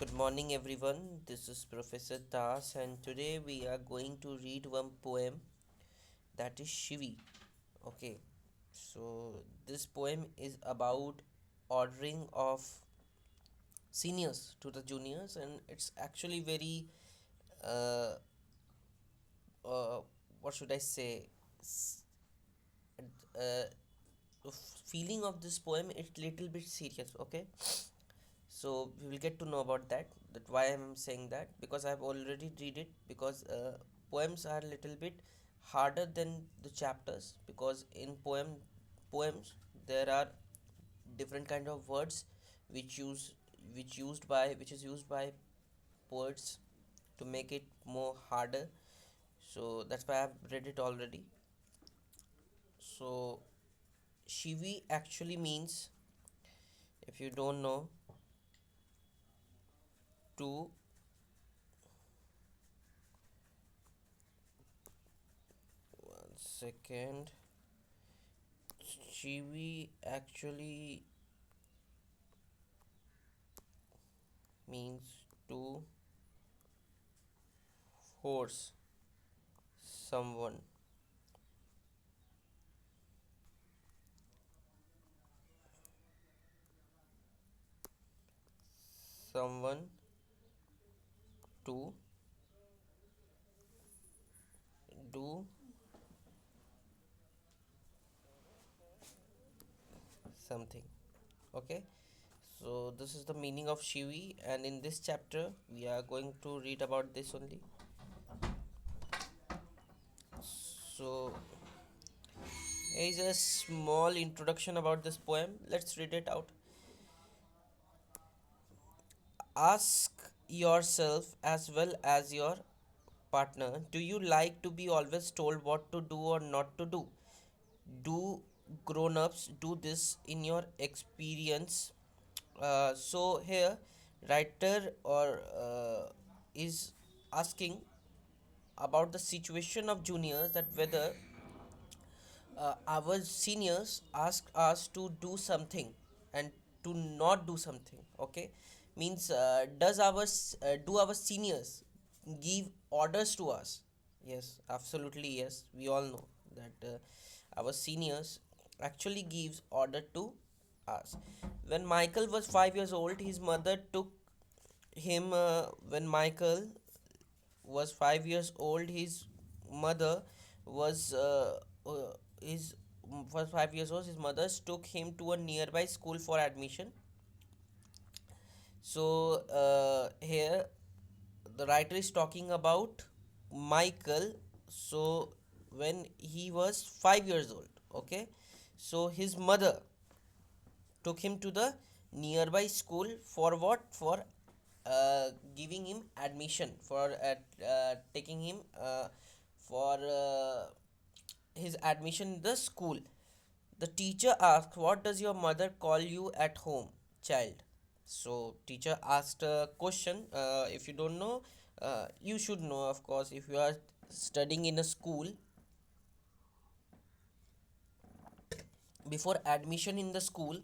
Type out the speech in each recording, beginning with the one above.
Good morning, everyone. This is Professor Das, and today we are going to read one poem that is Chivvy. Okay, so this poem is about ordering of seniors to the juniors, and it's actually very uh, uh, what should I say? S- Uh, the feeling of this poem is little bit serious. Okay, so we will get to know about that why I'm saying that, because I've already read it, because poems are a little bit harder than the chapters, because in poems there are different kind of words which use which is used by poets to make it more harder. So that's why I've read it already. So shivi actually means, if you don't know, to, one second, Chibi actually means to force someone, someone to do something. Okay, so this is the meaning of Shivi, and in this chapter we are going to read about this only. So here is a small introduction about this poem. Let's read it out. Ask yourself as well as your partner, do you like to be always told what to do or not to do? Do grown-ups do this in your experience? So here writer or is asking about the situation of juniors, that whether our seniors ask us to do something and to not do something. Okay, means does do our seniors give orders to us? Yes, absolutely, yes, we all know that our seniors actually gives order to us. When Michael was 5 years old, his mother took him when Michael was 5 years old, his mother was his was 5 years old, his mother took him to a nearby school for admission. So here the writer is talking about Michael. So when he was 5 years old, okay, so his mother took him to the nearby school for what? For giving him admission, for taking him for his admission in the school. The teacher asked, what does your mother call you at home, child? So teacher asked a question. If you don't know, you should know, of course. If you are studying in a school, before admission in the school,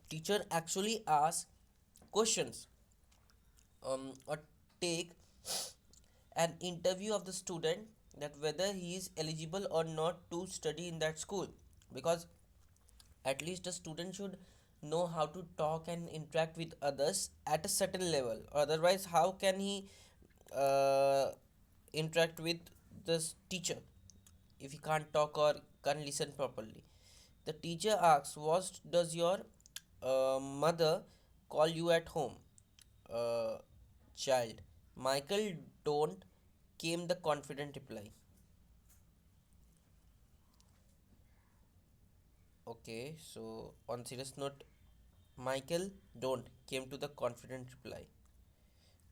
teacher actually asks questions, or take an interview of the student, that whether he is eligible or not to study in that school, because at least a student should know how to talk and interact with others at a certain level. Otherwise, how can he uh, interact with this teacher if he can't talk or can't listen properly? The teacher asks, what does your mother call you at home, uh, child? Michael, don't, came the confident reply. Okay, so on serious note, Michael, don't, came to the confident reply.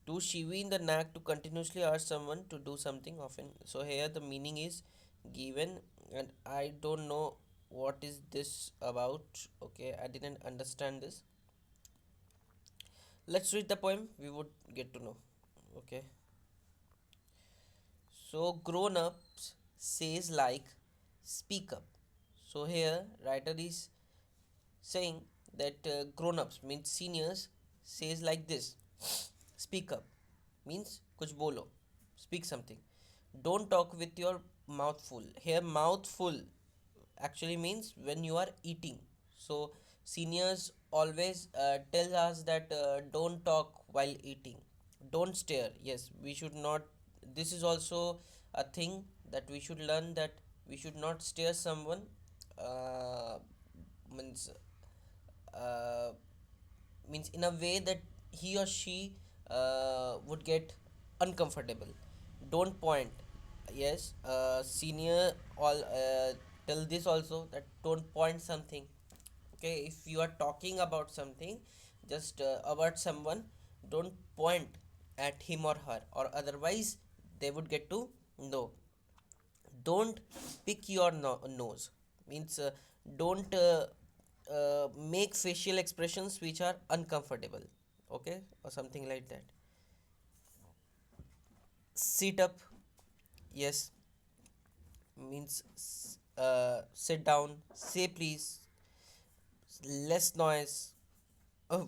To Shivi in the knack to continuously ask someone to do something often. So here the meaning is given, and I don't know what is this about. Okay, I didn't understand this. Let's read the poem. We would get to know. Okay. So grown ups says like speak up. So here writer is saying that grown ups means seniors says like this. Speak up means kuch bolo, speak something. Don't talk with your mouth full. Here, mouth full actually means when you are eating. So seniors always tell us that don't talk while eating, don't stare. Yes, we should not. This is also a thing that we should learn, that we should not stare someone. uh, means uh, Means in a way that he or she would get uncomfortable. Don't point. Yes, senior all tell this also, that don't point something. Okay, if you are talking about something, just about someone, don't point at him or her, or otherwise they would get to know. Don't pick your nose means don't make facial expressions which are uncomfortable. Okay, or something like that. Sit up. Yes, means sit down. Say please. Less noise.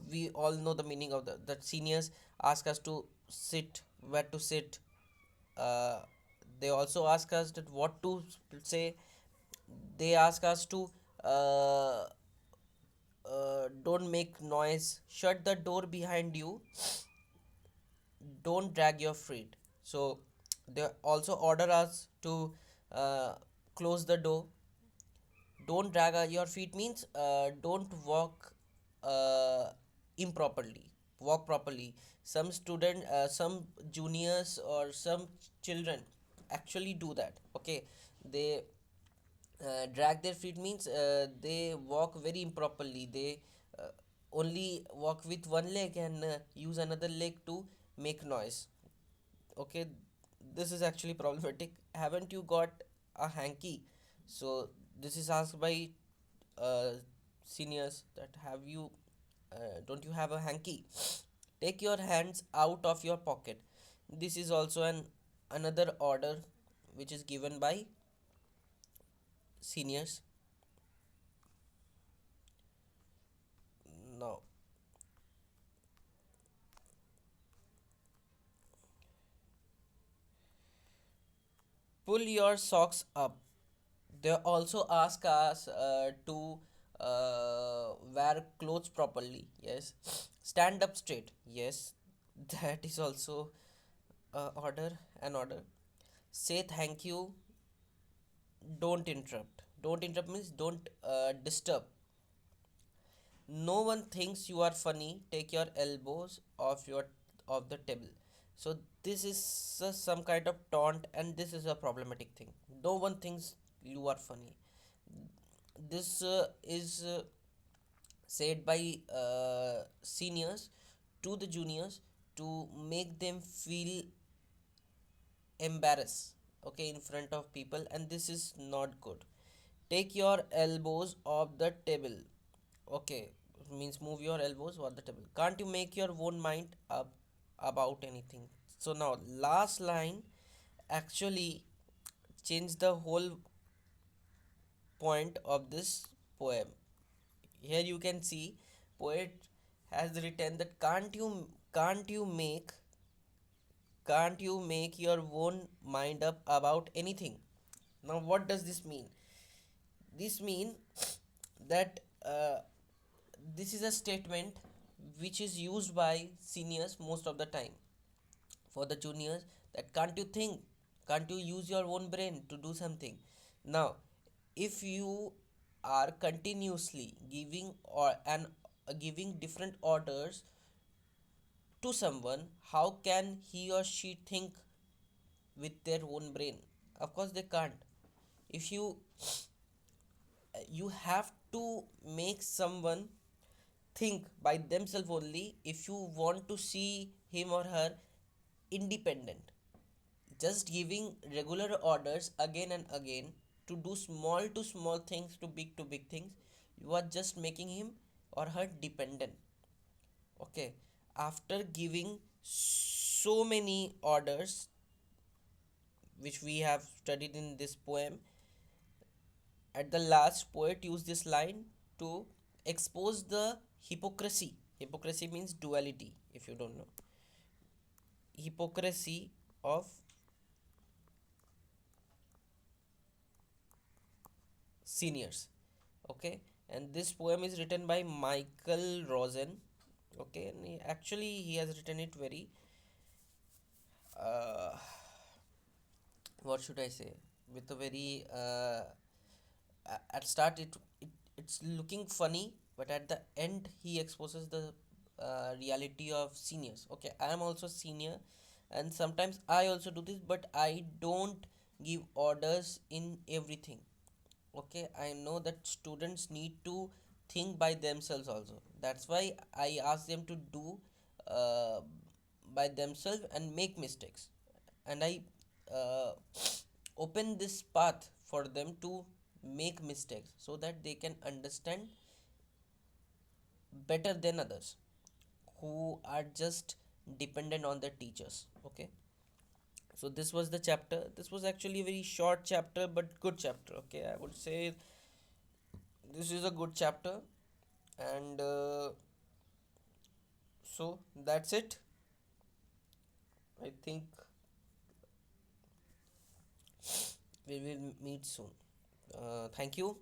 We all know the meaning of that seniors ask us to sit, where to sit. uh, they also ask us that what to say. They ask us to uh, don't make noise, shut the door behind you, don't drag your feet. So they also order us to close the door. Don't drag your feet means don't walk uh, improperly, walk properly. Some student, some juniors or some children actually do that. Okay, they drag their feet means they walk very improperly. They uh, only walk with one leg and use another leg to make noise. Okay, this is actually problematic. Haven't you got a hanky? So this is asked by uh, seniors, that have you don't you have a hanky? Take your hands out of your pocket. This is also an another order which is given by seniors. Now, pull your socks up. They also ask us to wear clothes properly. Yes. Stand up straight. Yes. That is also order, an order. Say thank you. Don't interrupt. Don't interrupt means don't disturb. No one thinks you are funny. Take your elbows off the table. So this is some kind of taunt, and this is a problematic thing. No one thinks you are funny. This is said by seniors to the juniors to make them feel embarrassed, okay, in front of people, and this is not good. Take your elbows off the table. Okay, means move your elbows off the table. Can't you make your own mind up about anything? So now last line actually change the whole point of this poem. Here you can see poet has written that can't you make your own mind up about anything. Now what does this mean? This mean that this is a statement which is used by seniors most of the time for the juniors, that can't you think, can't you use your own brain to do something. Now if you are continuously giving giving different orders to someone, how can he or she think with their own brain? Of course they can't. If you You have to make someone think by themselves only if you want to see him or her independent. Just giving regular orders again and again to do small to small things to big things, you are just making him or her dependent. Okay, after giving so many orders which we have studied in this poem, at the last, poet used this line to expose the hypocrisy. Hypocrisy means duality, if you don't know. hypocrisy of seniors. Okay, and this poem is written by Michael Rosen. Okay, and he has written it very uh, what should I say, with a very at start it's looking funny, but at the end he exposes the reality of seniors. Okay, I am also senior, and sometimes I also do this, but I don't give orders in everything. Okay, I know that students need to think by themselves also. That's why I ask them to do uh, by themselves and make mistakes, and I uh, open this path for them to make mistakes so that they can understand better than others who are just dependent on their teachers. Okay, so this was the chapter. This was actually a very short chapter but good chapter. Okay, I would say this is a good chapter, and so that's it. I think we will meet soon. Thank you.